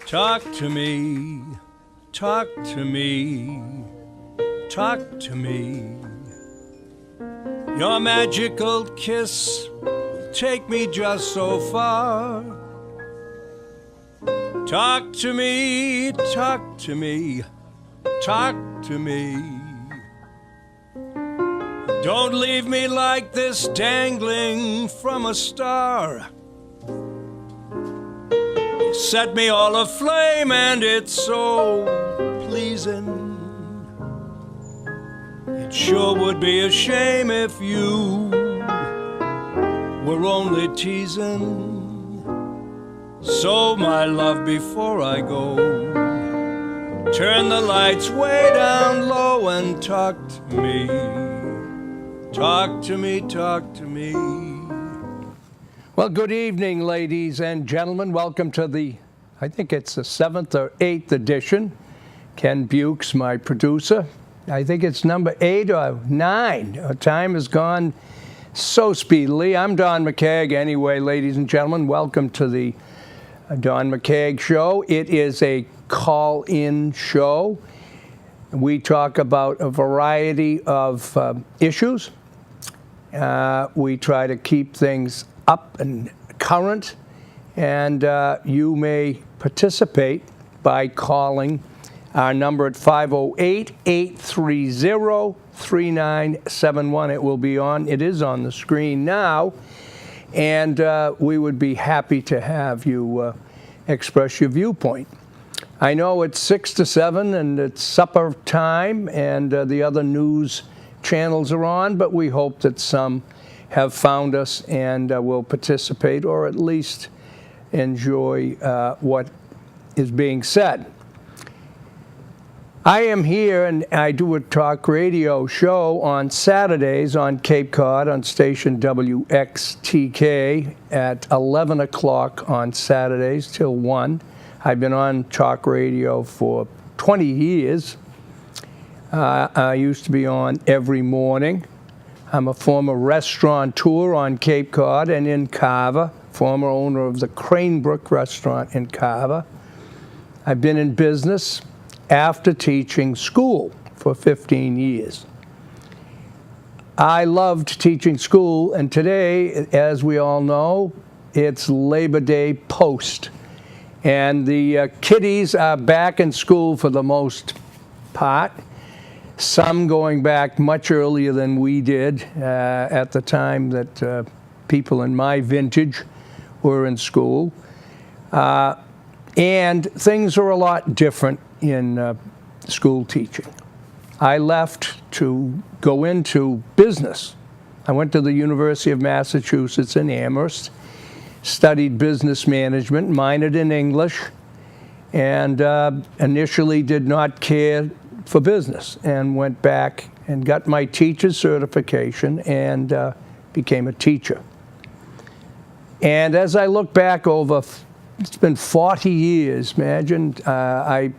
Talk to me, talk to me, talk to me. Your magical kiss will take me just so far. Talk to me, talk to me, talk to me. Don't leave me like this, dangling from a star. You set me all aflame and it's so pleasing. It sure would be a shame if you were only teasing. So my love, before I go, turn the lights way down low and talk to me. Talk to me, talk to me. Well, good evening, ladies and gentlemen. Welcome to I think it's the 7th or 8th edition. Ken Bukes, my producer. I think it's number 8 or 9. Our time has gone so speedily. I'm Don McKeag. Anyway, ladies and gentlemen, welcome to the Don McKeag Show. It is a call-in show. We talk about a variety of issues. We try to keep things up and current, and you may participate by calling our number at 508-830-3971. It is on the screen now, and we would be happy to have you express your viewpoint. I know it's 6 to 7 and it's supper time, and the other news channels are on, but we hope that some have found us and will participate, or at least enjoy what is being said. I am here, and I do a talk radio show on Saturdays on Cape Cod on station WXTK at 11 o'clock on Saturdays till 1. I've been on talk radio for 20 years. I used to be on every morning. I'm a former restaurateur on Cape Cod and in Carver, former owner of the Cranebrook restaurant in Carver. I've been in business after teaching school for 15 years. I loved teaching school, and today, as we all know, it's Labor Day post. And the kiddies are back in school for the most part. Some going back much earlier than we did at the time that people in my vintage were in school. And things are a lot different in school teaching. I left to go into business. I went to the University of Massachusetts in Amherst, studied business management, minored in English, and initially did not care for business, and went back and got my teacher's certification and became a teacher. And as I look back over, it's been 40 years, imagine, I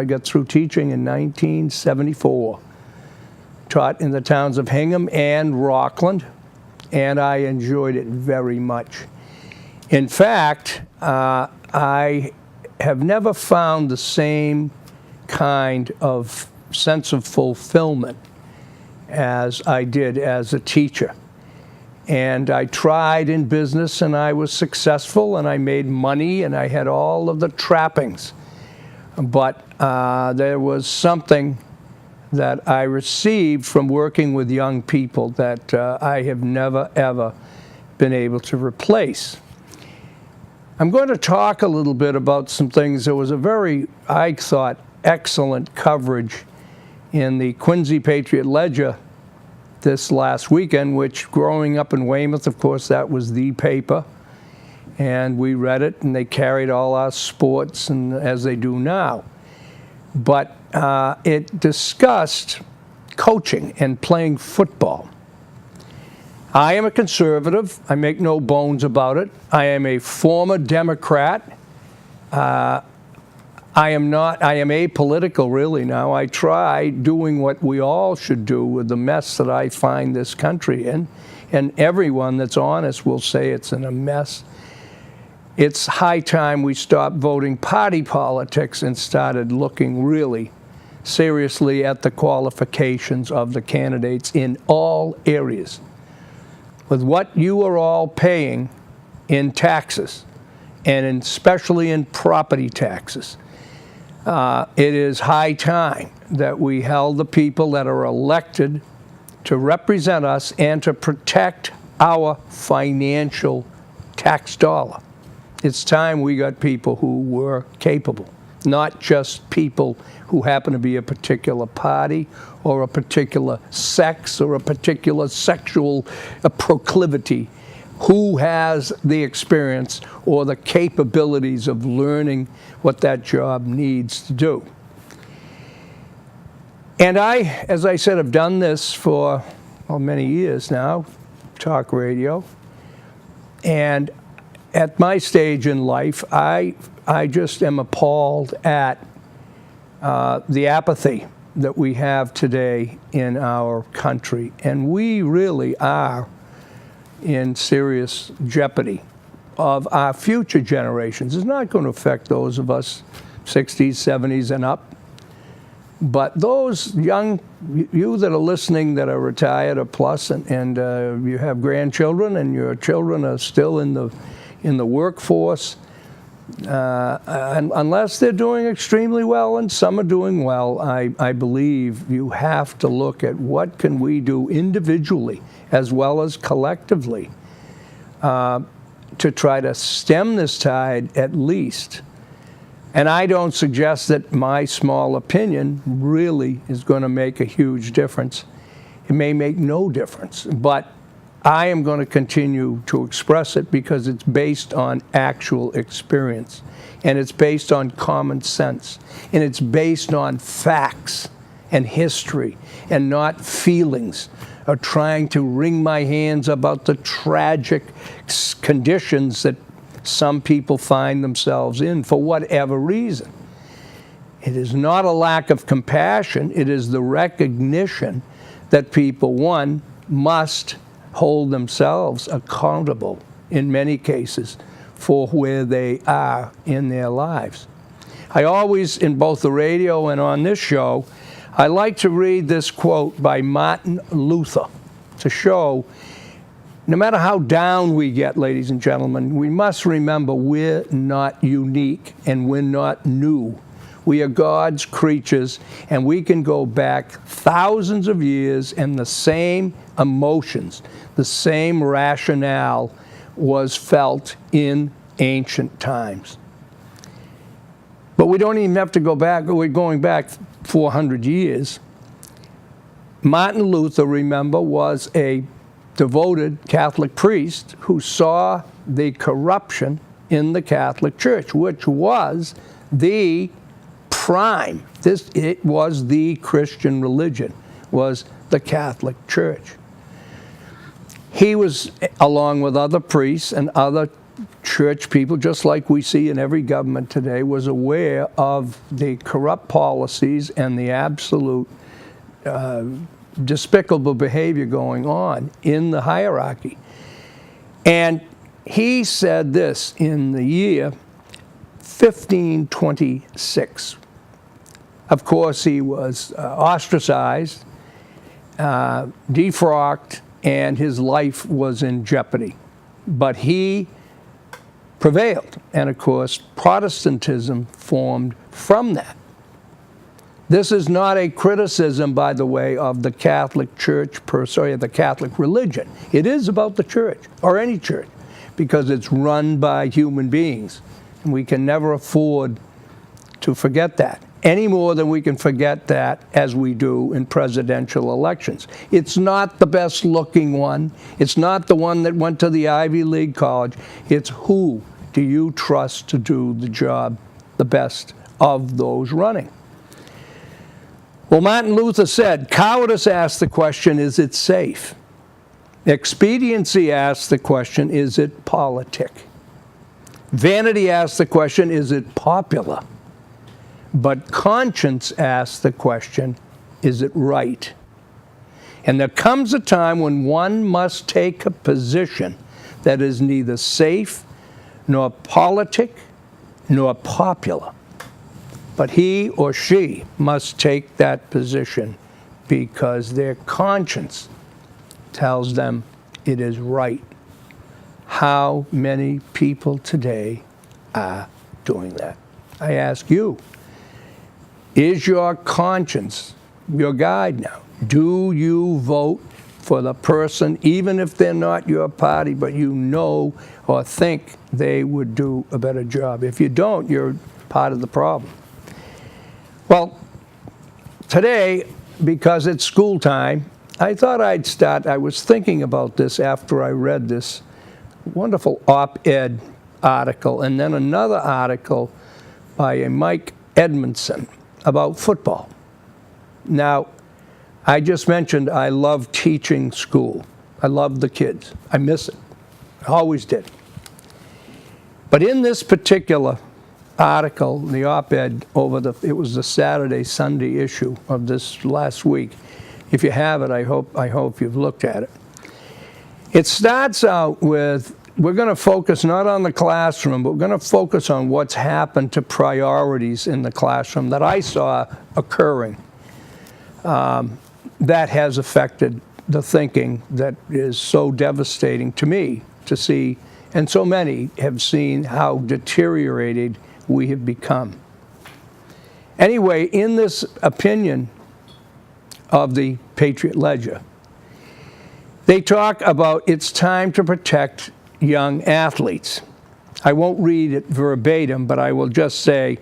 got through teaching in 1974. Taught in the towns of Hingham and Rockland, and I enjoyed it very much. In fact, I have never found the same kind of sense of fulfillment as I did as a teacher. And I tried in business, and I was successful, and I made money, and I had all of the trappings. But there was something that I received from working with young people that I have never, ever been able to replace. I'm going to talk a little bit about some things. There was a very, I thought, excellent coverage in the Quincy Patriot Ledger this last weekend, which, growing up in Weymouth, of course, that was the paper. And we read it, and they carried all our sports, and as they do now. But it discussed coaching and playing football. I am a conservative. I make no bones about it. I am a former Democrat. I am apolitical really now. I try doing what we all should do with the mess that I find this country in. And everyone that's honest will say it's in a mess. it's high time we stopped voting party politics and started looking really seriously at the qualifications of the candidates in all areas. With what you are all paying in taxes, and especially in property taxes, it is high time that we held the people that are elected to represent us and to protect our financial tax dollar. It's time we got people who were capable, not just people who happen to be a particular party or a particular sex or a particular sexual proclivity, who has the experience or the capabilities of learning what that job needs to do. And I, as I said, have done this for many years now, talk radio. And at my stage in life, I just am appalled at the apathy that we have today in our country. And we really are in serious jeopardy of our future generations. It's not going to affect those of us 60s, 70s, and up. But those young, you that are listening that are retired or plus, and you have grandchildren and your children are still in the workforce, unless they're doing extremely well, and some are doing well, I believe you have to look at what can we do individually as well as collectively to try to stem this tide at least. And I don't suggest that my small opinion really is going to make a huge difference. It may make no difference, but I am going to continue to express it because it's based on actual experience, and it's based on common sense, and it's based on facts and history and not feelings or trying to wring my hands about the tragic conditions that some people find themselves in for whatever reason. It is not a lack of compassion. It is the recognition that people, one, must hold themselves accountable in many cases for where they are in their lives. I always, in both the radio and on this show, I like to read this quote by Martin Luther to show no matter how down we get, ladies and gentlemen, we must remember we're not unique and we're not new. We are God's creatures, and we can go back thousands of years, and the same emotions, the same rationale was felt in ancient times. But we don't even have to go back. We're going back 400 years. Martin Luther, remember, was a devoted Catholic priest who saw the corruption in the Catholic Church, which was the prime. It was the Christian religion, was the Catholic Church. He was, along with other priests and other church people, just like we see in every government today, was aware of the corrupt policies and the absolute despicable behavior going on in the hierarchy. And he said this in the year 1526. Of course, he was ostracized, defrocked, and his life was in jeopardy. But he prevailed, and of course, Protestantism formed from that. This is not a criticism, by the way, of the Catholic Church, the Catholic religion. It is about the church, or any church, because it's run by human beings. And we can never afford to forget that, any more than we can forget that as we do in presidential elections. It's not the best looking one. It's not the one that went to the Ivy League college. It's who do you trust to do the job the best of those running. Well, Martin Luther said, cowardice asked the question, is it safe? Expediency asked the question, is it politic? Vanity asked the question, is it popular? But conscience asked the question, is it right? And there comes a time when one must take a position that is neither safe nor politic, nor popular. But he or she must take that position because their conscience tells them it is right. How many people today are doing that? I ask you, is your conscience your guide now? Do you vote for the person, even if they're not your party, but you know or think they would do a better job? If you don't, you're part of the problem. Well, today, because it's school time, I thought I'd start. I was thinking about this after I read this wonderful op-ed article and then another article by a Mike Edmondson about football. Now, I just mentioned I love teaching school. I love the kids. I miss it. I always did. But in this particular article, the op-ed it was the Saturday-Sunday issue of this last week. If you have it, I hope you've looked at it. It starts out with, we're going to focus not on the classroom, but we're going to focus on what's happened to priorities in the classroom that I saw occurring. That has affected the thinking that is so devastating to me to see, and so many have seen how deteriorated we have become. Anyway, in this opinion of the Patriot Ledger, they talk about it's time to protect young athletes. I won't read it verbatim, but I will just say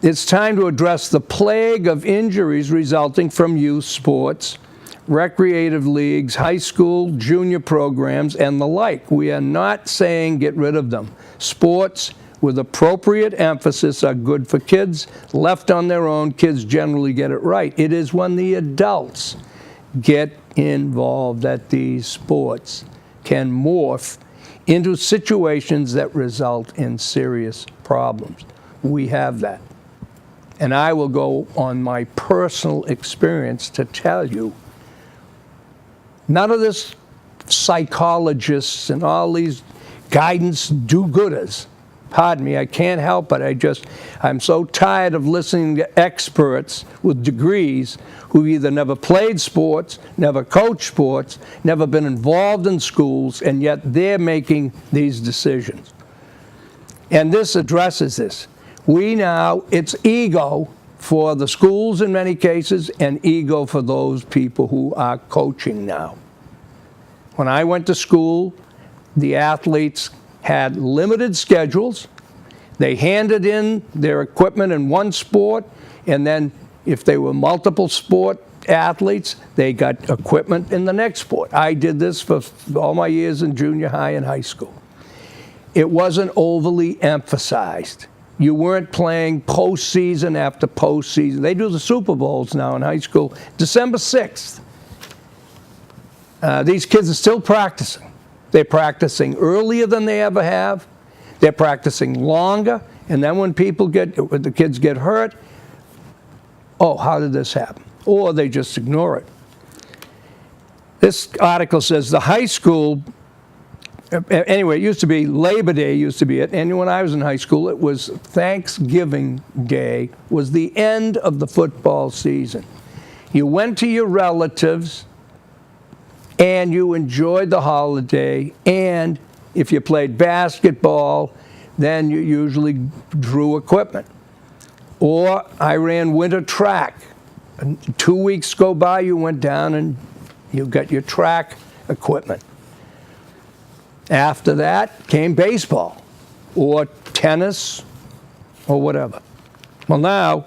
it's time to address the plague of injuries resulting from youth sports, recreative leagues, high school, junior programs, and the like. We are not saying get rid of them. Sports with appropriate emphasis are good for kids. Left on their own, kids generally get it right. It is when the adults get involved that these sports can morph into situations that result in serious problems. We have that. And I will go on my personal experience to tell you, none of this psychologists and all these guidance do-gooders, pardon me, I can't help it. I'm so tired of listening to experts with degrees who either never played sports, never coached sports, never been involved in schools, and yet they're making these decisions. And this addresses this. It's ego for the schools in many cases and ego for those people who are coaching now. When I went to school, the athletes had limited schedules. They handed in their equipment in one sport, and then if they were multiple sport athletes, they got equipment in the next sport. I did this for all my years in junior high and high school. It wasn't overly emphasized. You weren't playing postseason after postseason. They do the Super Bowls now in high school, December 6th. These kids are still practicing. They're practicing earlier than they ever have. They're practicing longer. And then when the kids get hurt, oh, how did this happen? Or they just ignore it. This article says the high school, anyway, it used to be Labor Day used to be it. And when I was in high school, it was Thanksgiving Day was the end of the football season. You went to your relatives and you enjoyed the holiday. And if you played basketball, then you usually drew equipment. Or I ran winter track. And 2 weeks go by, you went down and you got your track equipment. After that came baseball or tennis or whatever. Well, now,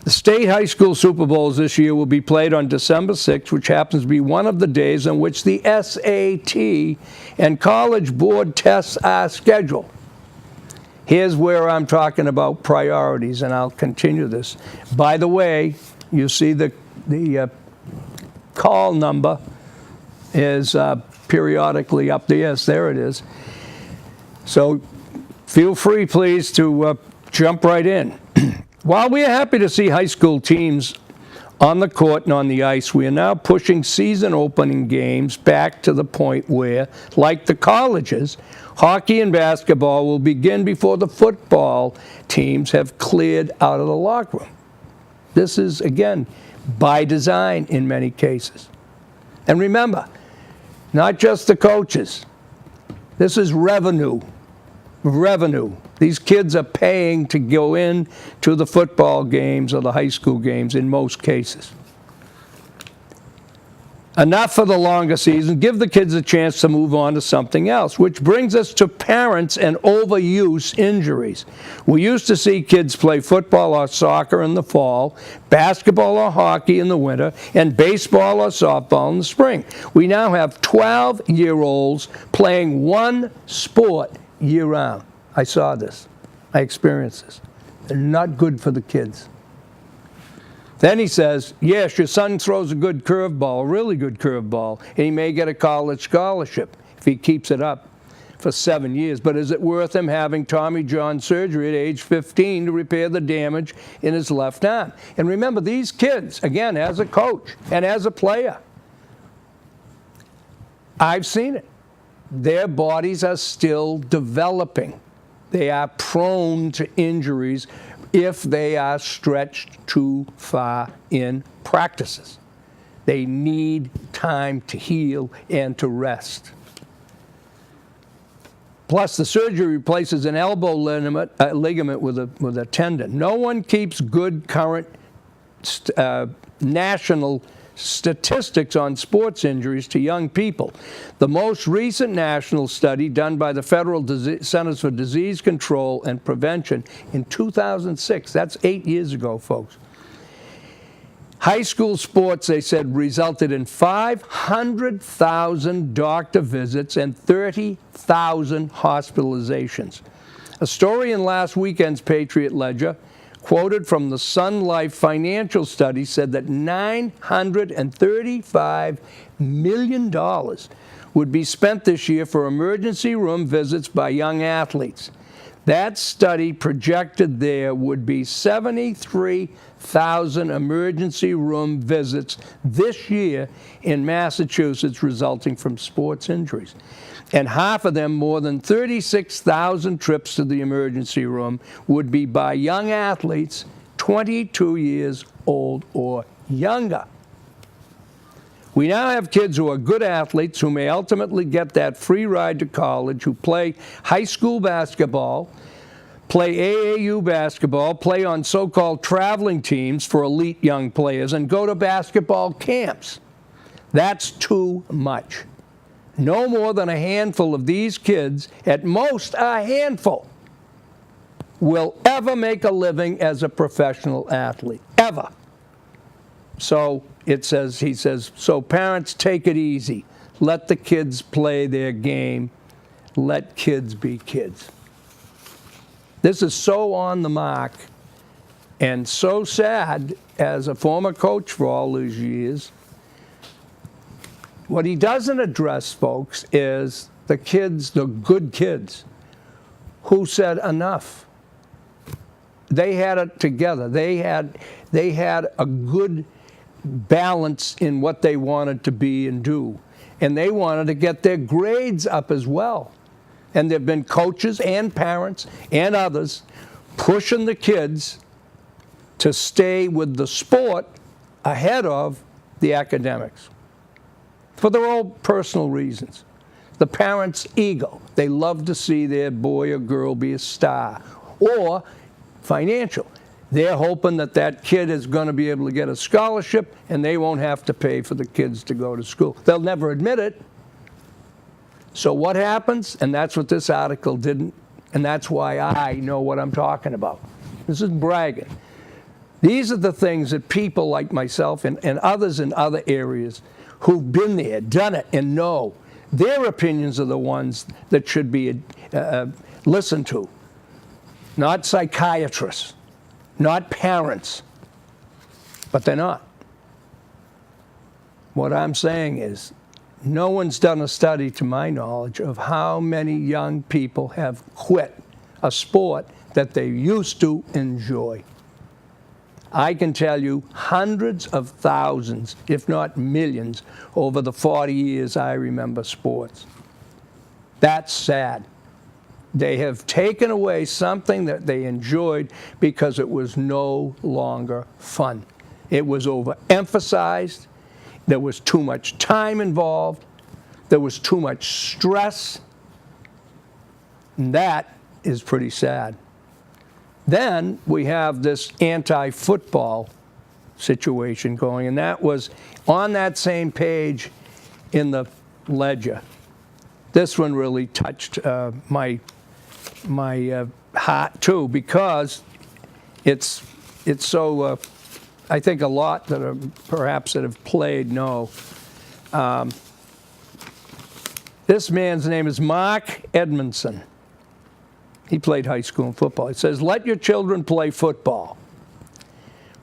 the state high school Super Bowls this year will be played on December 6th, which happens to be one of the days on which the SAT and College Board tests are scheduled. Here's where I'm talking about priorities, and I'll continue this. By the way, you see the call number is periodically up there. Yes, there it is. So feel free, please, to jump right in. While we are happy to see high school teams on the court and on the ice, we are now pushing season opening games back to the point where, like the colleges, Hockey and basketball will begin before the football teams have cleared out of the locker room. This is, again, by design in many cases. And remember, not just the coaches. This is revenue. Revenue. These kids are paying to go in to the football games or the high school games in most cases. Enough for the longer season. Give the kids a chance to move on to something else, which brings us to parents and overuse injuries. We used to see kids play football or soccer in the fall, basketball or hockey in the winter, and baseball or softball in the spring. We now have 12-year-olds playing one sport year-round. I saw this. I experienced this. They're not good for the kids. Then he says, yes, your son throws a good curveball, a really good curveball, and he may get a college scholarship if he keeps it up for 7 years. But is it worth him having Tommy John surgery at age 15 to repair the damage in his left arm? And remember, these kids, again, as a coach and as a player, I've seen it. Their bodies are still developing. They are prone to injuries if they are stretched too far in practices. They need time to heal and to rest. Plus, the surgery replaces an elbow ligament with a tendon. No one keeps good current national statistics on sports injuries to young people. The most recent national study done by the Federal Centers for Disease Control and Prevention in 2006, that's 8 years ago, folks. High school sports, they said, resulted in 500,000 doctor visits and 30,000 hospitalizations. A story in last weekend's Patriot Ledger, quoted from the Sun Life financial study, said that $935 million would be spent this year for emergency room visits by young athletes. That study projected there would be 73,000 emergency room visits this year in Massachusetts resulting from sports injuries. And half of them, more than 36,000 trips to the emergency room, would be by young athletes 22 years old or younger. We now have kids who are good athletes who may ultimately get that free ride to college, who play high school basketball, play AAU basketball, play on so-called traveling teams for elite young players, and go to basketball camps. That's too much. No more than a handful of these kids, at most a handful, will ever make a living as a professional athlete, ever. So he says, so parents, take it easy. Let the kids play their game. Let kids be kids. This is so on the mark and so sad as a former coach for all these years. What he doesn't address, folks, is the kids, the good kids, who said enough. They had it together. They had a good balance in what they wanted to be and do. And they wanted to get their grades up as well. And there have been coaches and parents and others pushing the kids to stay with the sport ahead of the academics, for their own personal reasons. The parents' ego. They love to see their boy or girl be a star. Or financial. They're hoping that that kid is going to be able to get a scholarship and they won't have to pay for the kids to go to school. They'll never admit it. So what happens? And that's what this article didn't, and that's why I know what I'm talking about. This is bragging. These are the things that people like myself and others in other areas who've been there, done it, and know. Their opinions are the ones that should be listened to. Not psychiatrists, not parents, but they're not. What I'm saying is, no one's done a study, to my knowledge, of how many young people have quit a sport that they used to enjoy. I can tell you hundreds of thousands, if not millions, over the 40 years I remember sports. That's sad. They have taken away something that they enjoyed because it was no longer fun. It was overemphasized. There was too much time involved. There was too much stress. And that is pretty sad. Then we have this anti-football situation going, and that was on that same page in the Ledger. This one really touched my heart too, because it's so. I think a lot that are perhaps that have played know. This man's name is Mark Edmondson. He played high school and football. It says, "Let your children play football.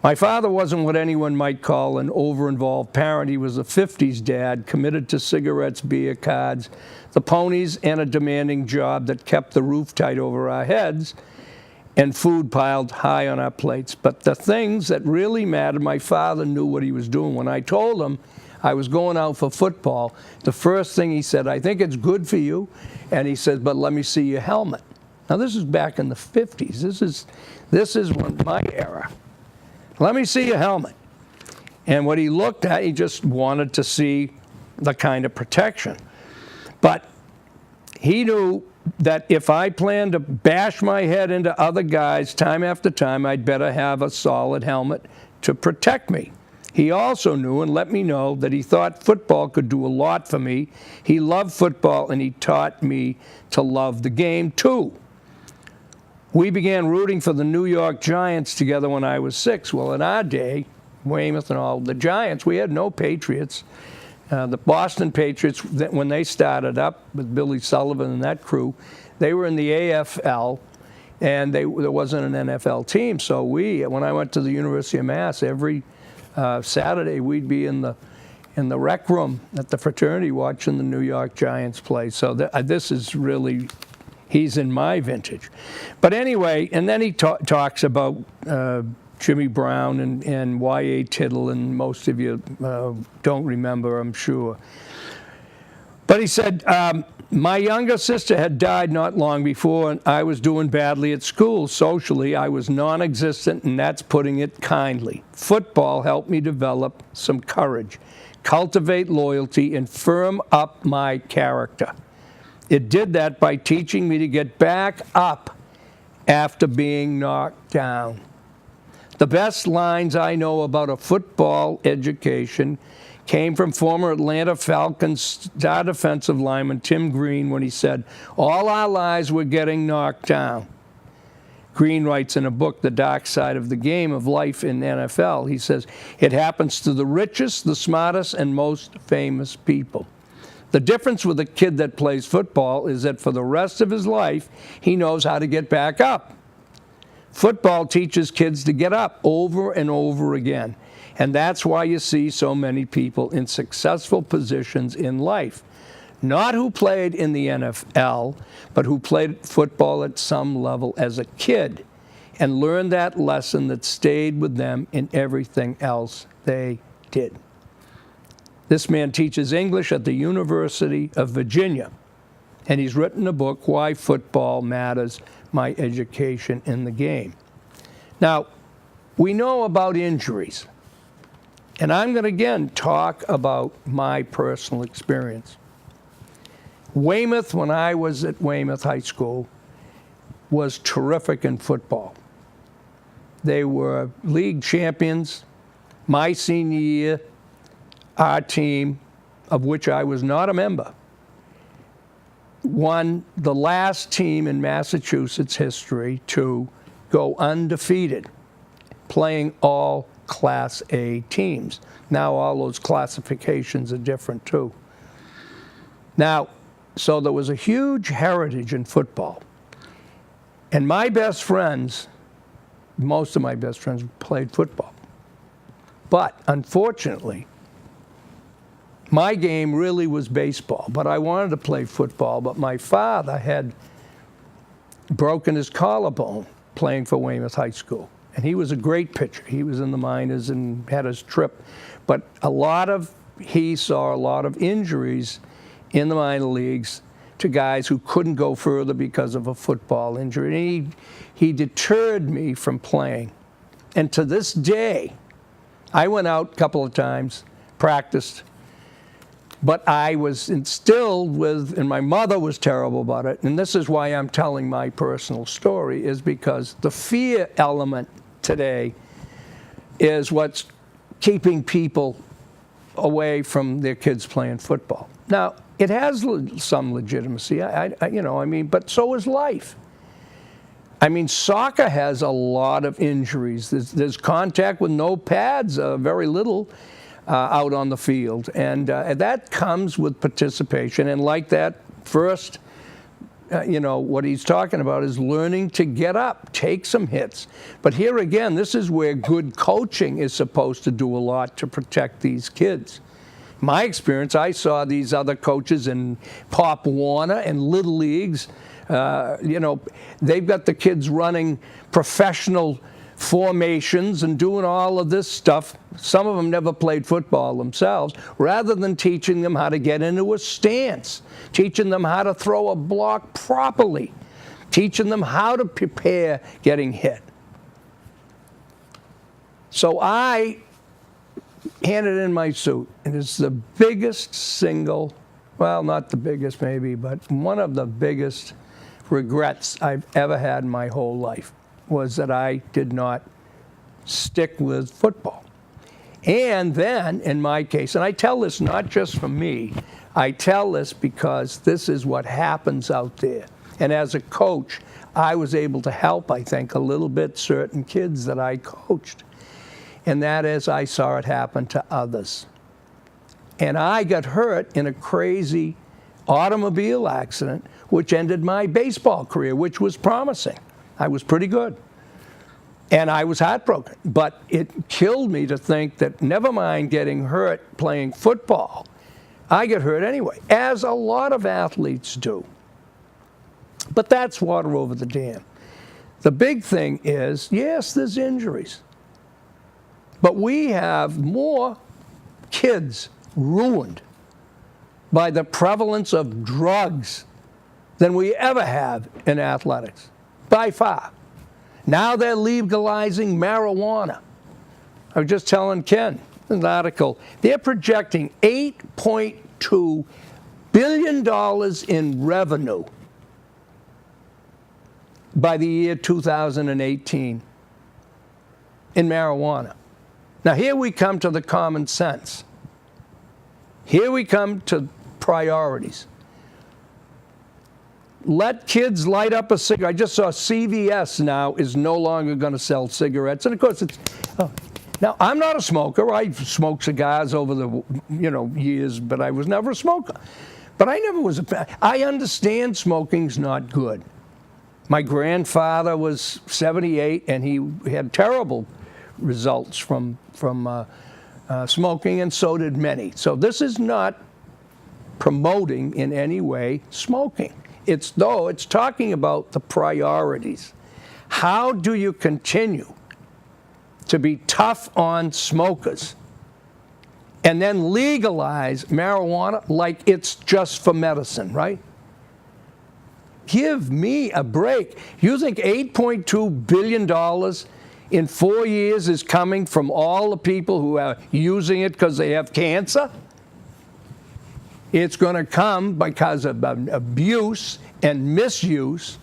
My father wasn't what anyone might call an over-involved parent. He was a 50s dad, committed to cigarettes, beer cards, the ponies, and a demanding job that kept the roof tight over our heads and food piled high on our plates. But the things that really mattered, my father knew what he was doing. When I told him I was going out for football, the first thing he said, I think it's good for you. And he said, but let me see your helmet. Now, this is back in the 50s. This is my era. Let me see your helmet. And what he looked at, he just wanted to see the kind of protection. But he knew that if I planned to bash my head into other guys time after time, I'd better have a solid helmet to protect me. He also knew and let me know that he thought football could do a lot for me. He loved football, and he taught me to love the game too. We began rooting for the New York Giants together when I was 6. Well, in our day, Weymouth and all, the Giants, we had no Patriots. The Boston Patriots, when they started up with Billy Sullivan and that crew, they were in the AFL, and there wasn't an NFL team. So when I went to the University of Mass, every Saturday we'd be in the rec room at the fraternity watching the New York Giants play. So this is really, he's in my vintage. But anyway, and then he talks about Jimmy Brown and Y.A. Tittle, and most of you don't remember, I'm sure. But he said, my younger sister had died not long before, and I was doing badly at school. Socially, I was non-existent, and that's putting it kindly. Football helped me develop some courage, cultivate loyalty, and firm up my character. It did that by teaching me to get back up after being knocked down. The best lines I know about a football education came from former Atlanta Falcons star defensive lineman Tim Green when he said, all our lives we're getting knocked down. Green writes in a book, The Dark Side of the Game of Life in NFL, he says, it happens to the richest, the smartest, and most famous people. The difference with a kid that plays football is that for the rest of his life, he knows how to get back up. Football teaches kids to get up over and over again. And that's why you see so many people in successful positions in life. Not who played in the NFL, but who played football at some level as a kid and learned that lesson that stayed with them in everything else they did. This man teaches English at the University of Virginia, and he's written a book, Why Football Matters, My Education in the Game. Now, we know about injuries, and I'm going to again talk about my personal experience. Weymouth, when I was at Weymouth High School, was terrific in football. They were league champions. My senior year, our team, of which I was not a member, won the last team in Massachusetts history to go undefeated, playing all Class A teams. Now all those classifications are different too. Now, so there was a huge heritage in football. And my best friends, most of my best friends played football. But unfortunately, my game really was baseball, but I wanted to play football. But my father had broken his collarbone playing for Weymouth High School. And he was a great pitcher. He was in the minors and had his trip. But he saw a lot of injuries in the minor leagues to guys who couldn't go further because of a football injury. And he deterred me from playing. And to this day, I went out a couple of times, practiced, but I was instilled with, and my mother was terrible about it, and this is why I'm telling my personal story, is because the fear element today is what's keeping people away from their kids playing football. Now, it has some legitimacy, but so is life. I mean, soccer has a lot of injuries. There's contact with no pads, very little out on the field. And that comes with participation. And like that first, what he's talking about is learning to get up, take some hits. But here again, this is where good coaching is supposed to do a lot to protect these kids. My experience, I saw these other coaches in Pop Warner and Little Leagues. They've got the kids running professional formations and doing all of this stuff. Some of them never played football themselves, rather than teaching them how to get into a stance, teaching them how to throw a block properly, teaching them how to prepare getting hit. So I handed in my suit, and it's the biggest single, well, not the biggest maybe, but one of the biggest regrets I've ever had in my whole life was that I did not stick with football. And then, in my case, and I tell this not just from me, I tell this because this is what happens out there. And as a coach, I was able to help, I think, a little bit certain kids that I coached. And that is, I saw it happen to others. And I got hurt in a crazy automobile accident, which ended my baseball career, which was promising. I was pretty good. And I was heartbroken. But it killed me to think that, never mind getting hurt playing football, I get hurt anyway, as a lot of athletes do. But that's water over the dam. The big thing is, yes, there's injuries. But we have more kids ruined by the prevalence of drugs than we ever have in athletics, by far. Now they're legalizing marijuana. I was just telling Ken in an article, they're projecting $8.2 billion in revenue by the year 2018 in marijuana. Now here we come to the common sense. Here we come to priorities. Let kids light up a cigarette. I just saw CVS now is no longer going to sell cigarettes. And of course, now I'm not a smoker. I smoked cigars over the years, but I was never a smoker. But I never was I understand smoking's not good. My grandfather was 78, and he had terrible results from smoking, and so did many. So this is not promoting in any way smoking. It's talking about the priorities. How do you continue to be tough on smokers and then legalize marijuana like it's just for medicine, right? Give me a break. You think $8.2 billion in 4 years is coming from all the people who are using it because they have cancer? It's going to come because of abuse and misuse.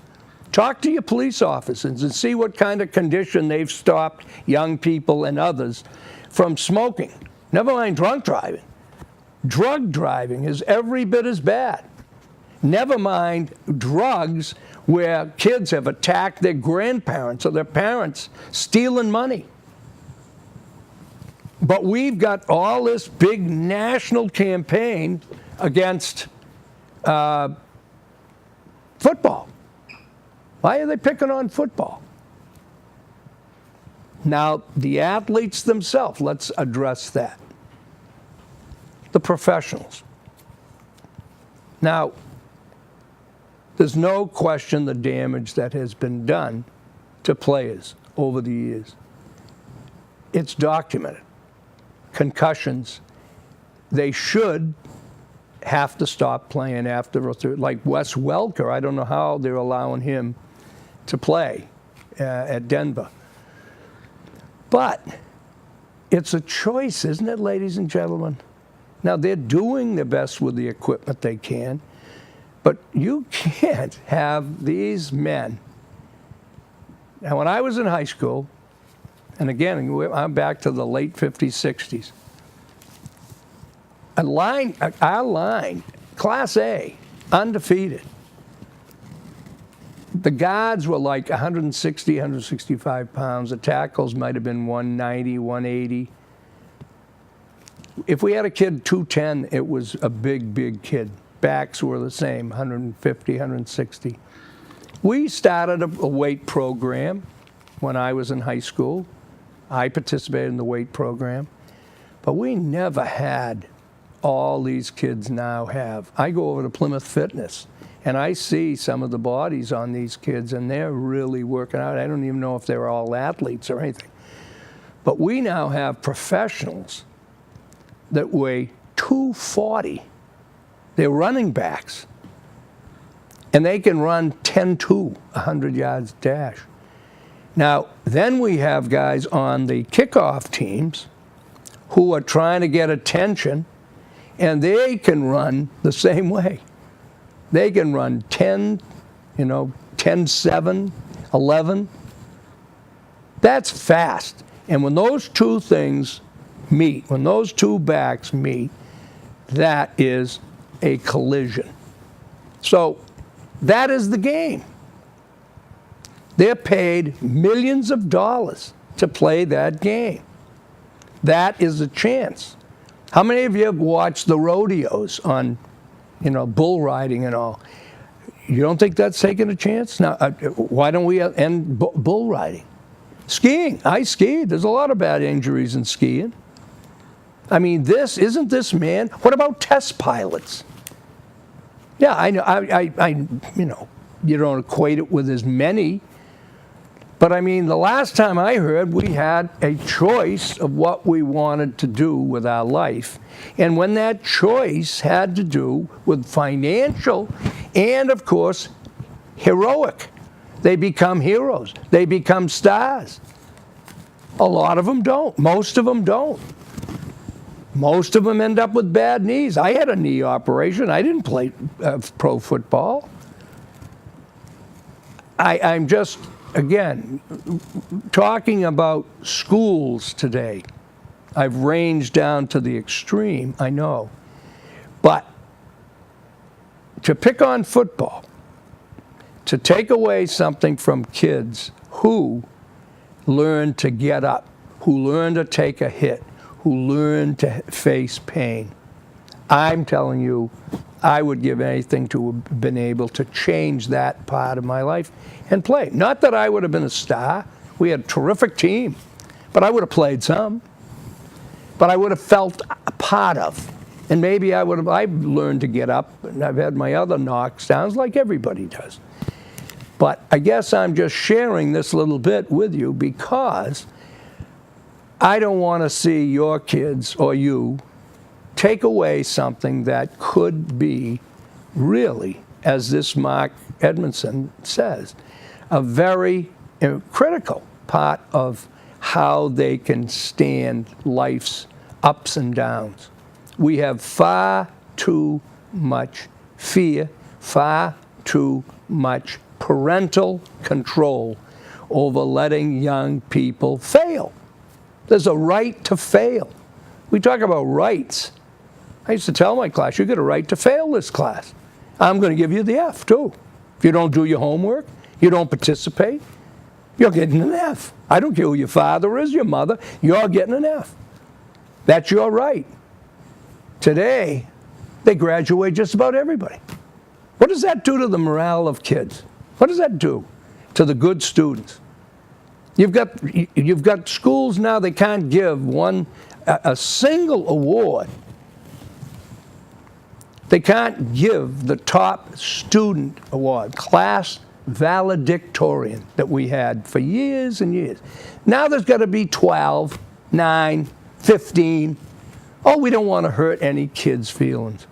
Talk to your police officers and see what kind of condition they've stopped young people and others from smoking. Never mind drunk driving. Drug driving is every bit as bad. Never mind drugs where kids have attacked their grandparents or their parents stealing money. But we've got all this big national campaign against football. Why are they picking on football? Now, the athletes themselves, let's address that. The professionals. Now, there's no question the damage that has been done to players over the years. It's documented. Concussions, they should have to stop playing after a third. Like Wes Welker, I don't know how they're allowing him to play at Denver. But it's a choice, isn't it, ladies and gentlemen? Now, they're doing their best with the equipment they can, but you can't have these men. Now, when I was in high school, and again, I'm back to the late 50s, 60s, our line, Class A, undefeated. The guards were like 160, 165 pounds. The tackles might have been 190, 180. If we had a kid 210, it was a big, big kid. Backs were the same, 150, 160. We started a weight program when I was in high school. I participated in the weight program. But we never had all these kids now have. I go over to Plymouth Fitness, and I see some of the bodies on these kids, and they're really working out. I don't even know if they're all athletes or anything. But we now have professionals that weigh 240. They're running backs. And they can run 10-2, 100 yards dash. Now, then we have guys on the kickoff teams who are trying to get attention, and they can run the same way. They can run 10, 10-7, 11. That's fast. And when those two things meet, when those two backs meet, that is a collision. So that is the game. They're paid millions of dollars to play that game. That is a chance. How many of you have watched the rodeos on, bull riding and all? You don't think that's taking a chance? Now, why don't we end bull riding? Skiing. I skied. There's a lot of bad injuries in skiing. I mean, isn't this man? What about test pilots? Yeah, I know. You don't equate it with as many. But I mean, the last time I heard, we had a choice of what we wanted to do with our life. And when that choice had to do with financial and, of course, heroic, they become heroes. They become stars. A lot of them don't. Most of them don't. Most of them end up with bad knees. I had a knee operation. I didn't play pro football. I'm just, again, talking about schools today. I've ranged down to the extreme, I know. But to pick on football, to take away something from kids who learn to get up, who learn to take a hit, who learn to face pain. I'm telling you, I would give anything to have been able to change that part of my life and play. Not that I would have been a star. We had a terrific team. But I would have played some. But I would have felt a part of. And maybe I've learned to get up, and I've had my other knocks downs like everybody does. But I guess I'm just sharing this little bit with you because I don't want to see your kids or you take away something that could be really, as this Mark Edmondson says, a very critical part of how they can stand life's ups and downs. We have far too much fear, far too much parental control over letting young people fail. There's a right to fail. We talk about rights. I used to tell my class, you got a right to fail this class. I'm going to give you the F, too. If you don't do your homework, you don't participate, you're getting an F. I don't care who your father is, your mother, you're getting an F. That's your right. Today, they graduate just about everybody. What does that do to the morale of kids? What does that do to the good students? You've got schools now, they can't give a single award. They can't give the top student award, class valedictorian, that we had for years and years. Now there's got to be 12, 9, 15. Oh, we don't want to hurt any kids' feelings.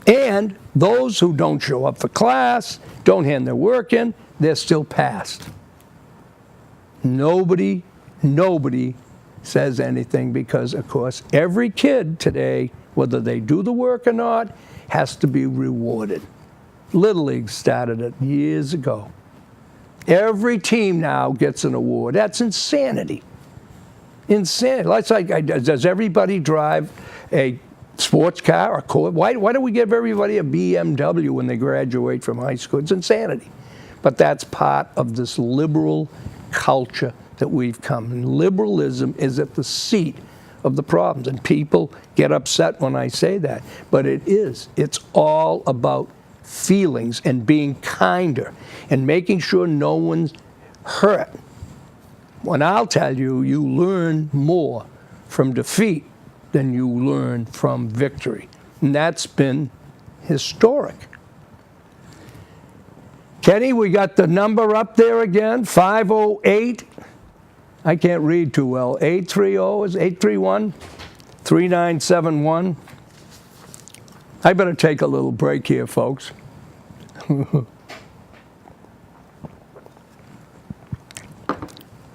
And those who don't show up for class, don't hand their work in, they're still passed. Nobody says anything because, of course, every kid today, whether they do the work or not, has to be rewarded. Little League started it years ago. Every team now gets an award. That's insanity. Insanity. That's like, does everybody drive a sports car or car? Why do we give everybody a BMW when they graduate from high school? It's insanity. But that's part of this liberal culture that we've come. And liberalism is at the seat of the problems. And people get upset when I say that. But it is. It's all about feelings and being kinder and making sure no one's hurt. When I'll tell you, you learn more from defeat than you learn from victory. And that's been historic. Kenny, we got the number up there again, 508. I can't read too well. 830 is 831-3971. I better take a little break here, folks.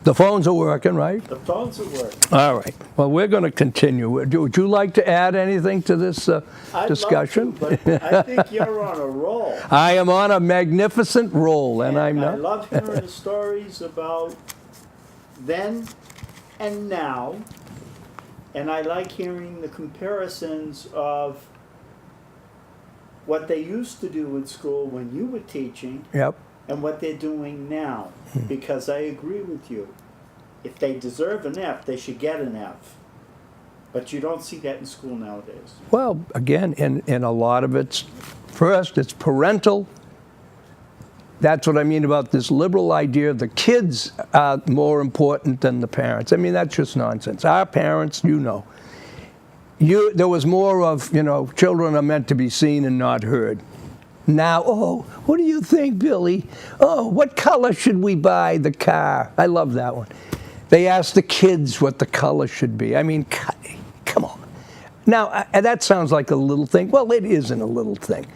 The phones are working, right? The phones are working. All right. Well, we're going to continue. Would you like to add anything to this discussion? I'd love to, but I think you're on a roll. I am on a magnificent roll, and I'm not. I love hearing the stories about then and now, and I like hearing the comparisons of what they used to do in school when you were teaching. Yep. And what they're doing now, because I agree with you. If they deserve an F, they should get an F. But you don't see that in school nowadays. Well, again, in a lot of it's, first, it's parental. That's what I mean about this liberal idea. The kids are more important than the parents. I mean, that's just nonsense. Our parents, there was more of, children are meant to be seen and not heard. Now, oh, what do you think, Billy? Oh, what color should we buy the car? I love that one. They ask the kids what the color should be. I mean, come on. Now, that sounds like a little thing. Well, it isn't a little thing.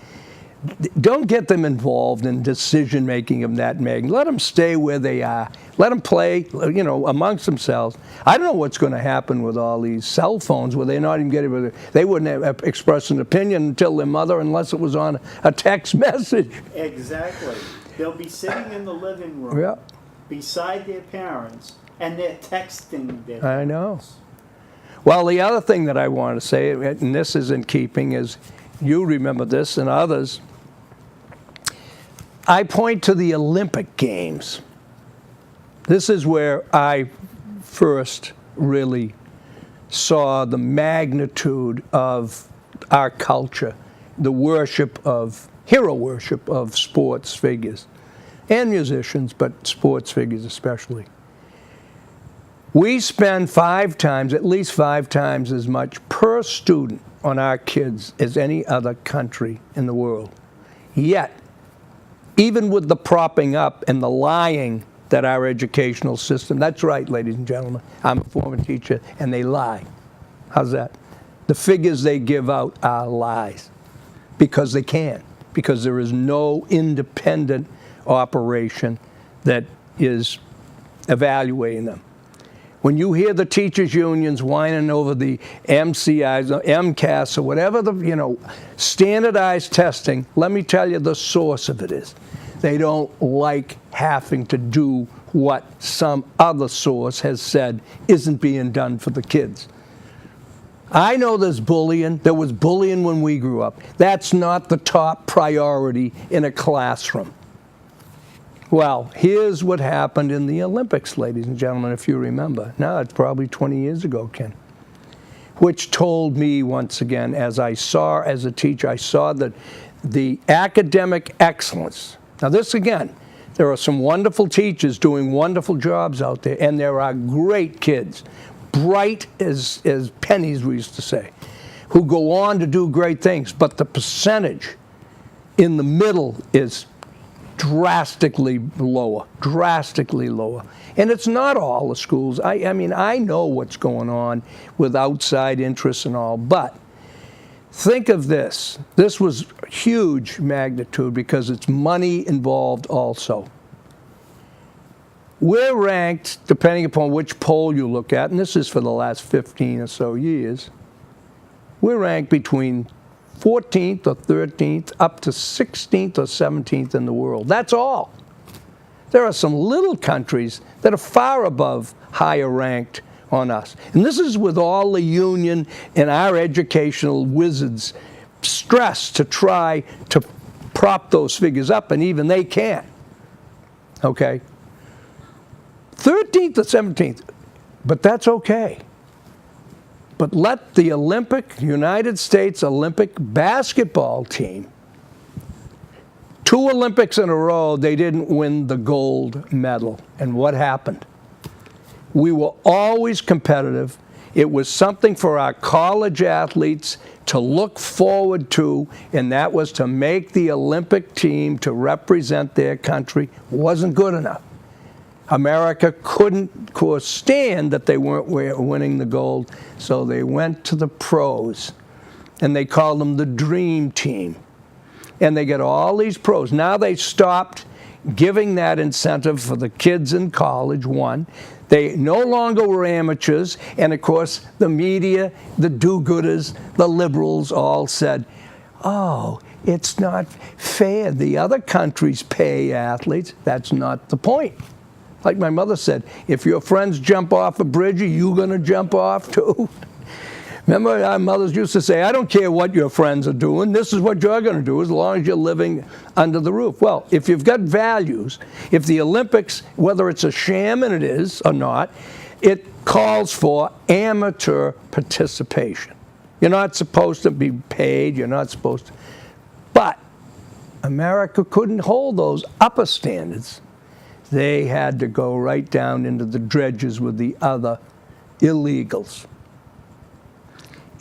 Don't get them involved in decision-making of that magnitude. Let them stay where they are. Let them play, amongst themselves. I don't know what's going to happen with all these cell phones where they're not even getting, they wouldn't have expressed an opinion until their mother, unless it was on a text message. Exactly. They'll be sitting in the living room beside their parents, and they're texting their parents. I know. Well, the other thing that I want to say, and this is in keeping, is you remember this and others, I point to the Olympic Games. This is where I first really saw the magnitude of our culture, the hero worship of sports figures and musicians, but sports figures especially. We spend at least five times as much per student on our kids as any other country in the world. Yet, even with the propping up and the lying that our educational system, that's right, ladies and gentlemen, I'm a former teacher, and they lie. How's that? The figures they give out are lies because they can, because there is no independent operation that is evaluating them. When you hear the teachers' unions whining over the MCIs, MCAS, or whatever the standardized testing, let me tell you the source of it is. They don't like having to do what some other source has said isn't being done for the kids. I know there's bullying. There was bullying when we grew up. That's not the top priority in a classroom. Well, here's what happened in the Olympics, ladies and gentlemen, if you remember. Now, it's probably 20 years ago, Ken, which told me once again, as a teacher, I saw that the academic excellence. Now, this again, there are some wonderful teachers doing wonderful jobs out there, and there are great kids, bright as pennies, we used to say, who go on to do great things. But the percentage in the middle is drastically lower. And it's not all the schools. I mean, I know what's going on with outside interests and all, but Think of this. This was huge magnitude because it's money involved also. We're ranked, depending upon which poll you look at, and this is for the last 15 or so years, we're ranked between 14th or 13th up to 16th or 17th in the world. That's all. There are some little countries that are far above higher ranked on us. And this is with all the union and our educational wizards stressed to try to prop those figures up, and even they can't. Okay? 13th or 17th, but that's okay. But let the United States Olympic basketball team, 2 Olympics in a row, they didn't win the gold medal. And what happened? We were always competitive. It was something for our college athletes to look forward to, and that was to make the Olympic team to represent their country. Wasn't good enough. America couldn't, of course, stand that they weren't winning the gold, so they went to the pros, and they called them the Dream Team. And they get all these pros. Now they stopped giving that incentive for the kids in college, one. They no longer were amateurs, and of course the media, the do-gooders, the liberals all said, oh, it's not fair. The other countries pay athletes. That's not the point. Like my mother said, if your friends jump off a bridge, are you going to jump off too? Remember, our mothers used to say, I don't care what your friends are doing. This is what you're going to do as long as you're living under the roof. Well, if you've got values, if the Olympics, whether it's a sham, and it is or not, it calls for amateur participation. You're not supposed to be paid. You're not supposed to. But America couldn't hold those upper standards. They had to go right down into the dredges with the other illegals.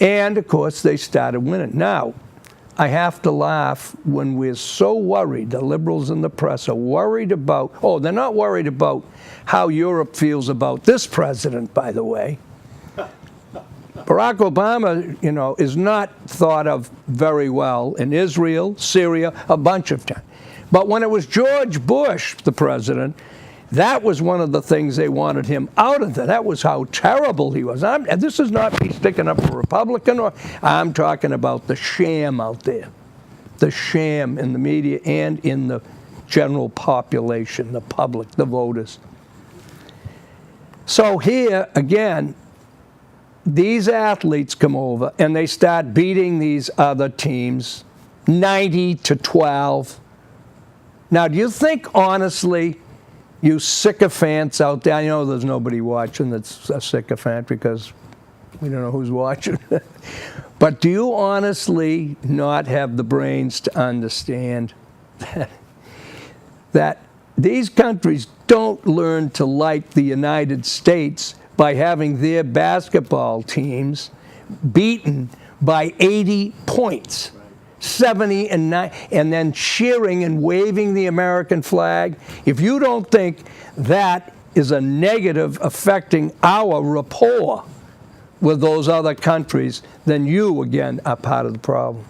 And, of course, they started winning. Now, I have to laugh when we're so worried, the liberals and the press are worried about, oh, they're not worried about how Europe feels about this president, by the way. Barack Obama, you know, is not thought of very well in Israel, Syria, a bunch of times. But when it was George Bush, the president, that was one of the things they wanted him out of. That was how terrible he was. And this is not me sticking up for a Republican. I'm talking about the sham out there. The sham in the media and in the general population, the public, the voters. So here, again, these athletes come over and they start beating these other teams 90-12. Now, do you think, honestly, you sycophants out there, I know there's nobody watching that's a sycophant because we don't know who's watching, but do you honestly not have the brains to understand that these countries don't learn to like the United States by having their basketball teams beaten by 80 points? 70 and 9, and then cheering and waving the American flag. If you don't think that is a negative affecting our rapport with those other countries, then you, again, are part of the problem.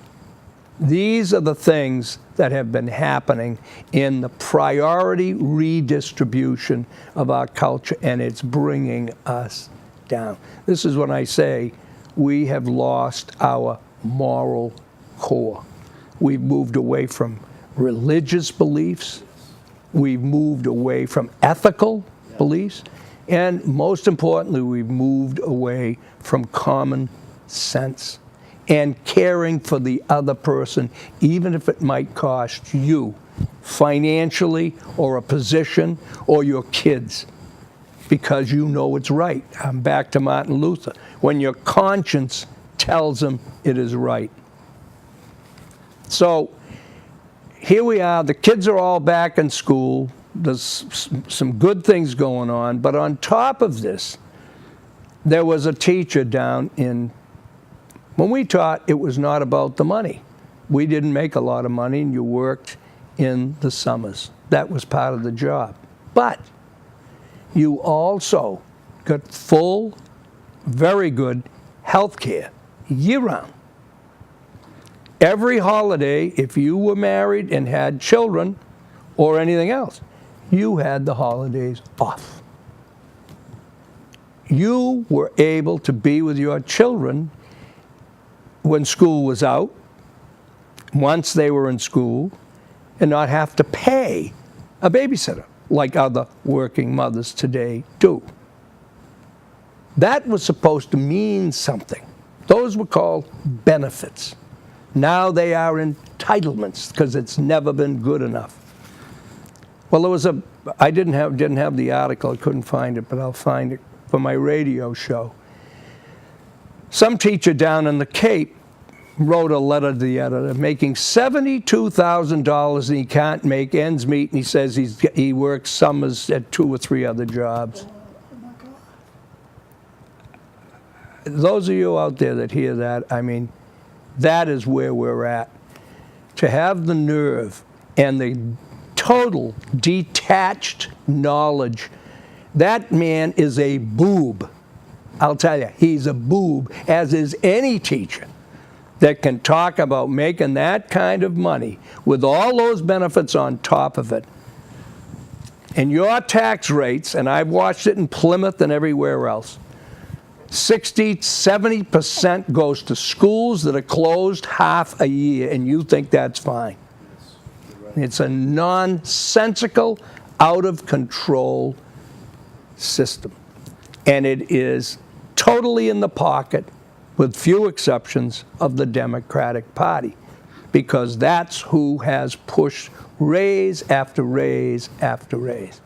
These are the things that have been happening in the priority redistribution of our culture, and it's bringing us down. This is when I say we have lost our moral core. We've moved away from religious beliefs. We've moved away from ethical beliefs. And most importantly, we've moved away from common sense and caring for the other person, even if it might cost you financially or a position or your kids, because you know it's right. I'm back to Martin Luther. When your conscience tells them it is right. So here we are. The kids are all back in school. There's some good things going on. But on top of this, there was a teacher down in, when we taught, it was not about the money. We didn't make a lot of money, and you worked in the summers. That was part of the job. But you also got full, very good health care year-round. every holiday, if you were married and had children or anything else, you had the holidays off. You were able to be with your children when school was out, once they were in school, and not have to pay a babysitter like other working mothers today do. That was supposed to mean something. Those were called benefits. Now they are entitlements because it's never been good enough. Well, there was I didn't have the article, I couldn't find it, but I'll find it for my radio show. Some teacher down in the Cape wrote a letter to the editor making $72,000 and he can't make ends meet, and he says he works summers at 2 or 3 other jobs. Those of you out there that hear that, I mean, that is where we're at. To have the nerve and the total detached knowledge, that man is a boob. I'll tell you, he's a boob, as is any teacher that can talk about making that kind of money with all those benefits on top of it. And your tax rates, and I've watched it in Plymouth and everywhere else, 60, 70% goes to schools that are closed half a year, and you think that's fine. It's a nonsensical, out of control system. And it is totally in the pocket, with few exceptions, of the Democratic Party, because that's who has pushed raise after raise after raise.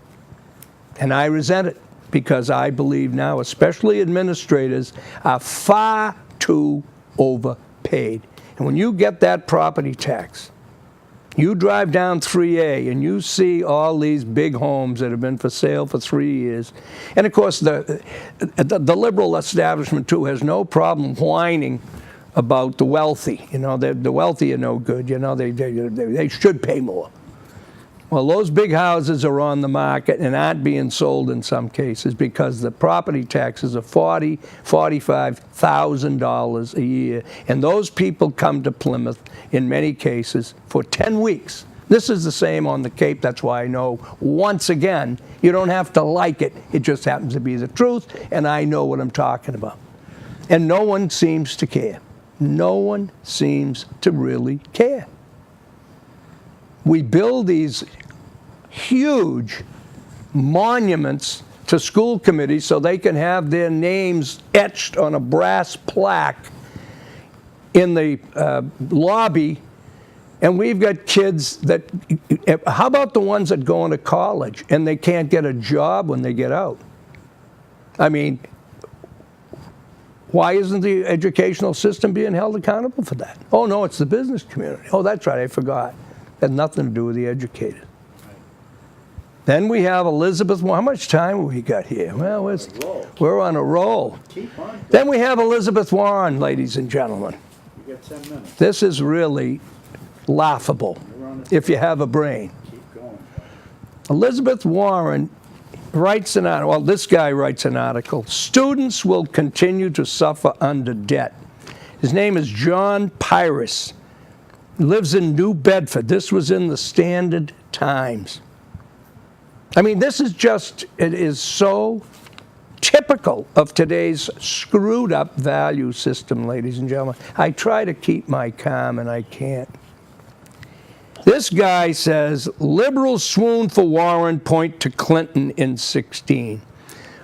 And I resent it, because I believe now, especially administrators, are far too overpaid. And when you get that property tax, you drive down 3A and you see all these big homes that have been for sale for 3 years. And of course, the liberal establishment, too, has no problem whining about the wealthy. You know, the wealthy are no good. You know, they should pay more. Well, those big houses are on the market and aren't being sold in some cases because the property taxes are $40,000, $45,000 a year. And those people come to Plymouth, in many cases, for 10 weeks. This is the same on the Cape. That's why I know, once again, you don't have to like it. It just happens to be the truth, and I know what I'm talking about. And no one seems to care. No one seems to really care. We build these huge monuments to school committees so they can have their names etched on a brass plaque in the lobby, and we've got kids that, how about the ones that go into college and they can't get a job when they get out? I mean, why isn't the educational system being held accountable for that? Oh, no, it's the business community. Oh, that's right, I forgot. Had nothing to do with the educated. Right. Then we have Elizabeth. How much time have we got here? Well, we're on a roll. Keep on. Then we have Elizabeth Warren, ladies and gentlemen. You got 10 minutes. This is really laughable if you have a brain. Keep going. Elizabeth Warren writes an article. Well, this guy writes an article. Students will continue to suffer under debt. His name is John Pyrus. Lives in New Bedford. This was in the Standard Times. I mean, this is just, it is so typical of today's screwed up value system, ladies and gentlemen. I try to keep my calm and I can't. This guy says, liberals swoon for Warren, point to Clinton in 16.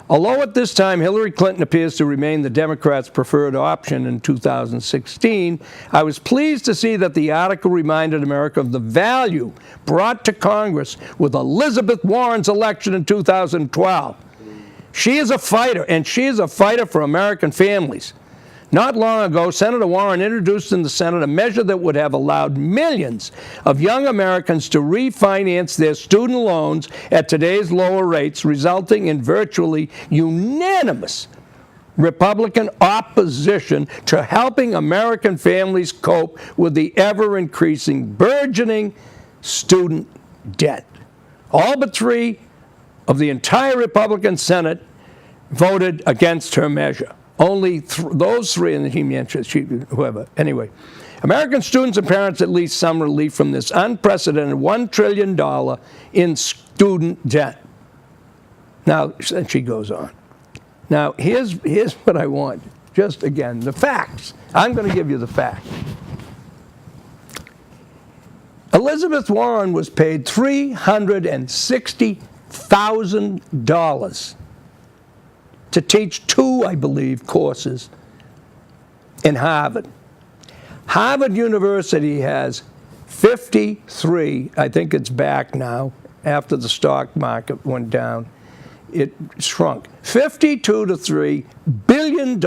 Although at this time Hillary Clinton appears to remain the Democrats' preferred option in 2016, I was pleased to see that the article reminded America of the value brought to Congress with Elizabeth Warren's election in 2012. She is a fighter, and she is a fighter for American families. Not long ago, Senator Warren introduced in the Senate a measure that would have allowed millions of young Americans to refinance their student loans at today's lower rates, resulting in virtually unanimous Republican opposition to helping American families cope with the ever-increasing, burgeoning student debt. All but 3 of the entire Republican Senate voted against her measure. Only those 3, and he mentioned whoever. Anyway, American students and parents at least some relief from this unprecedented $1 trillion in student debt. Now, and she goes on. Now, here's what I want. Just, again, the facts. I'm going to give you the facts. Elizabeth Warren was paid $360,000 to teach 2, I believe, courses in Harvard. Harvard University has 53, I think it's back now, after the stock market went down, it shrunk, $52 to $3 billion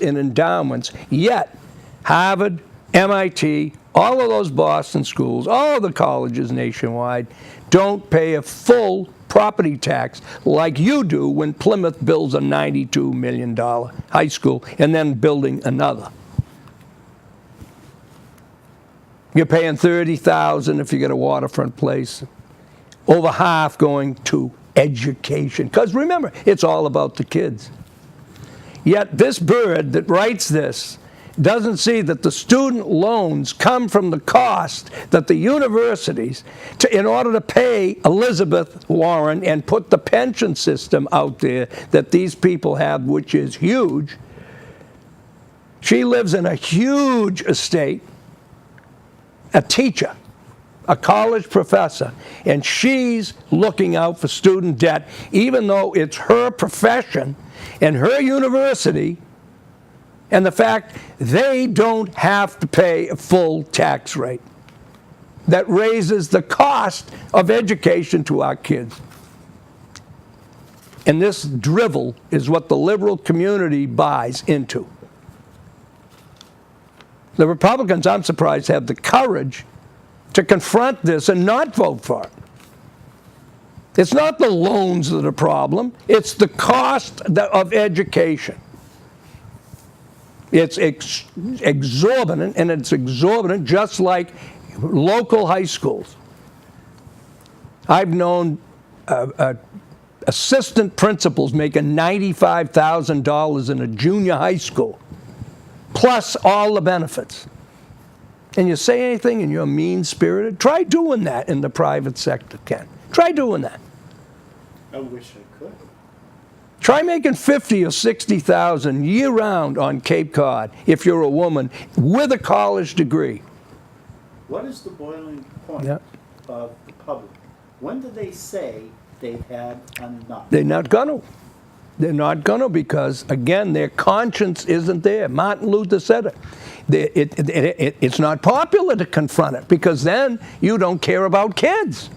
in endowments, yet Harvard, MIT, all of those Boston schools, all of the colleges nationwide don't pay a full property tax like you do when Plymouth builds a $92 million high school and then building another. You're paying $30,000 if you get a waterfront place. Over half going to education. Because remember, it's all about the kids. Yet this bird that writes this doesn't see that the student loans come from the cost that the universities, in order to pay Elizabeth Warren and put the pension system out there that these people have, which is huge. She lives in a huge estate, a teacher, a college professor, and she's looking out for student debt, even though it's her profession and her university, and the fact they don't have to pay a full tax rate. That raises the cost of education to our kids. And this drivel is what the liberal community buys into. The Republicans, I'm surprised, have the courage to confront this and not vote for it. It's not the loans that are the problem. It's the cost of education. It's exorbitant, and it's exorbitant just like local high schools. I've known assistant principals making $95,000 in a junior high school, plus all the benefits. And you say anything and you're mean-spirited, try doing that in the private sector, Ken. Try doing that. I wish I could. Try making $50,000 or $60,000 year-round on Cape Cod if you're a woman with a college degree. What is the boiling point Yep. of the public? When do they say they've had enough? They're not going to. They're not going to because, again, their conscience isn't there. Martin Luther said it. It's not popular to confront it because then you don't care about kids.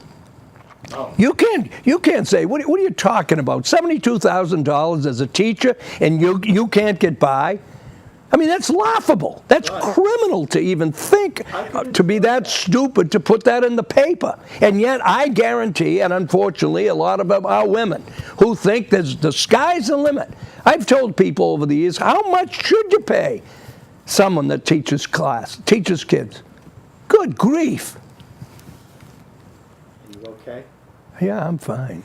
Oh. You can't say, what are you talking about? $72,000 as a teacher and you can't get by? I mean, that's laughable. That's criminal to even think, to be that stupid to put that in the paper. And yet I guarantee, and unfortunately a lot of them are women, who think the sky's the limit. I've told people over the years, how much should you pay someone that teaches kids? Good grief. Are you okay? Yeah, I'm fine.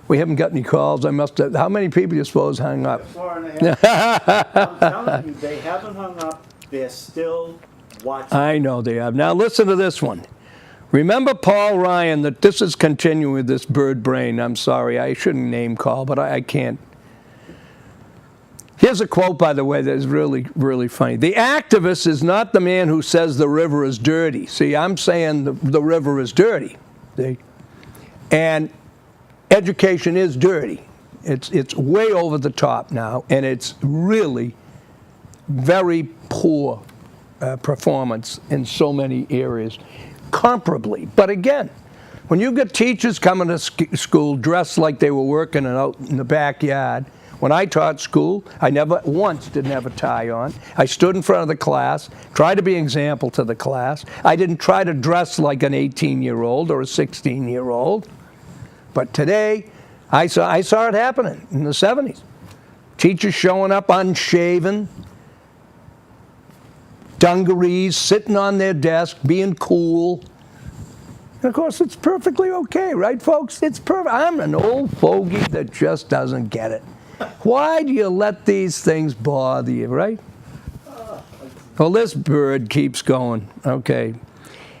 We haven't got any calls. I must have. How many people do you suppose hung up? 4.5. I'm telling you, they haven't hung up. They're still watching. I know they have. Now listen to this one. Remember Paul Ryan, that this is continuing with this bird brain. I'm sorry, I shouldn't name call, but I can't. Here's a quote, by the way, that is really, really funny. The activist is not the man who says the river is dirty. See, I'm saying the river is dirty. See? And education is dirty. It's way over the top now, and it's really very poor performance in so many areas, comparably. But again, when you get teachers coming to school dressed like they were working out in the backyard, when I taught school, I never once didn't have a tie on. I stood in front of the class, tried to be an example to the class. I didn't try to dress like an 18-year-old or a 16-year-old. But today, I saw it happening in the 70s. Teachers showing up unshaven, dungarees, sitting on their desk, being cool. And of course, it's perfectly okay, right, folks? It's perfect. I'm an old fogey that just doesn't get it. Why do you let these things bother you, right? Well, this bird keeps going. Okay.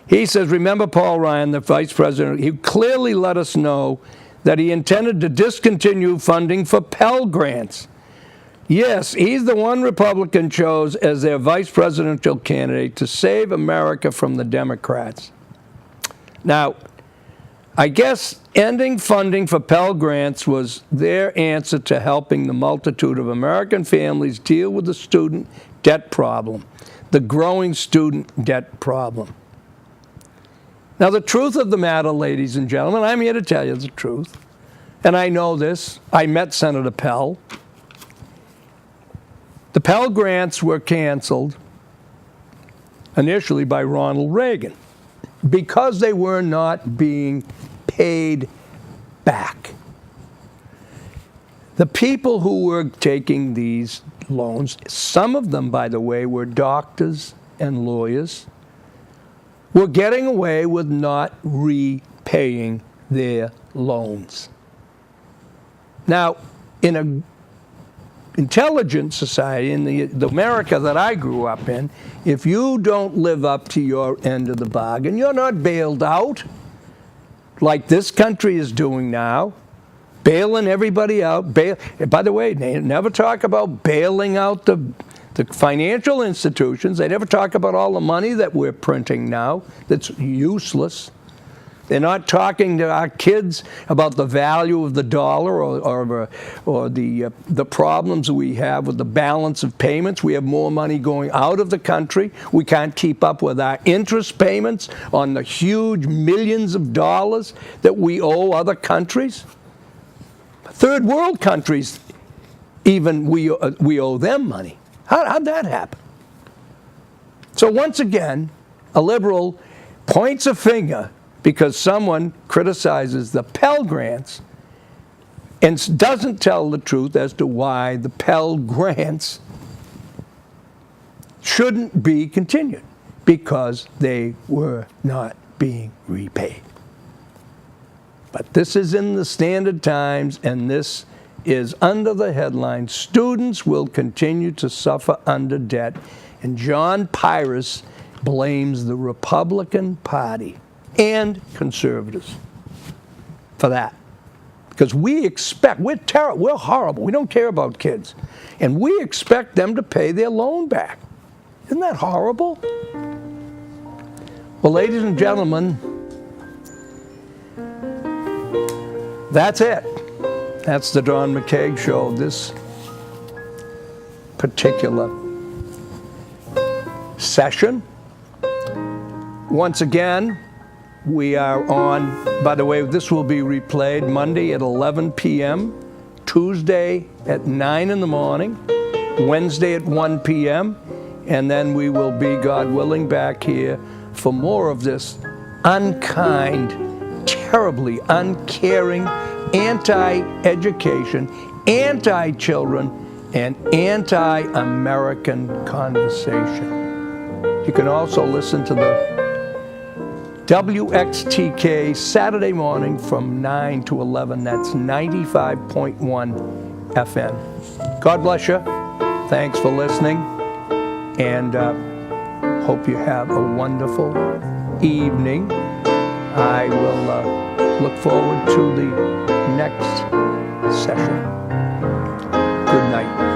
He says, remember Paul Ryan, the vice president, he clearly let us know that he intended to discontinue funding for Pell Grants. Yes, he's the one Republican chose as their vice presidential candidate to save America from the Democrats. Now, I guess ending funding for Pell Grants was their answer to helping the multitude of American families deal with the student debt problem, the growing student debt problem. Now, the truth of the matter, ladies and gentlemen, I'm here to tell you the truth, and I know this. I met Senator Pell. The Pell Grants were canceled initially by Ronald Reagan because they were not being paid back. The people who were taking these loans, some of them, by the way, were doctors and lawyers, were getting away with not repaying their loans. Now, in an intelligent society, in the America that I grew up in, if you don't live up to your end of the bargain, you're not bailed out like this country is doing now, bailing everybody out. By the way, they never talk about bailing out the financial institutions. They never talk about all the money that we're printing now that's useless. They're not talking to our kids about the value of the dollar or the problems we have with the balance of payments. We have more money going out of the country. We can't keep up with our interest payments on the huge millions of dollars that we owe other countries. Third world countries, even we owe them money. How'd that happen? So once again, a liberal points a finger because someone criticizes the Pell Grants and doesn't tell the truth as to why the Pell Grants shouldn't be continued, because they were not being repaid. But this is in the Standard Times, and this is under the headline, Students Will Continue to Suffer Under Debt, and John Pyrus blames the Republican Party and conservatives for that. Because we expect, we're horrible, we don't care about kids, and we expect them to pay their loan back. Isn't that horrible? Well, ladies and gentlemen, that's it. That's the Don McKeag Show, this particular session. Once again, we are on, by the way, this will be replayed Monday at 11 p.m., Tuesday at 9 in the morning, Wednesday at 1 p.m., and then we will be, God willing, back here for more of this unkind, terribly uncaring, anti-education, anti-children, and anti-American conversation. You can also listen to the WXTK Saturday morning from 9 to 11. That's 95.1 FM. God bless you. Thanks for listening. And hope you have a wonderful evening. I will look forward to the next session. Good night.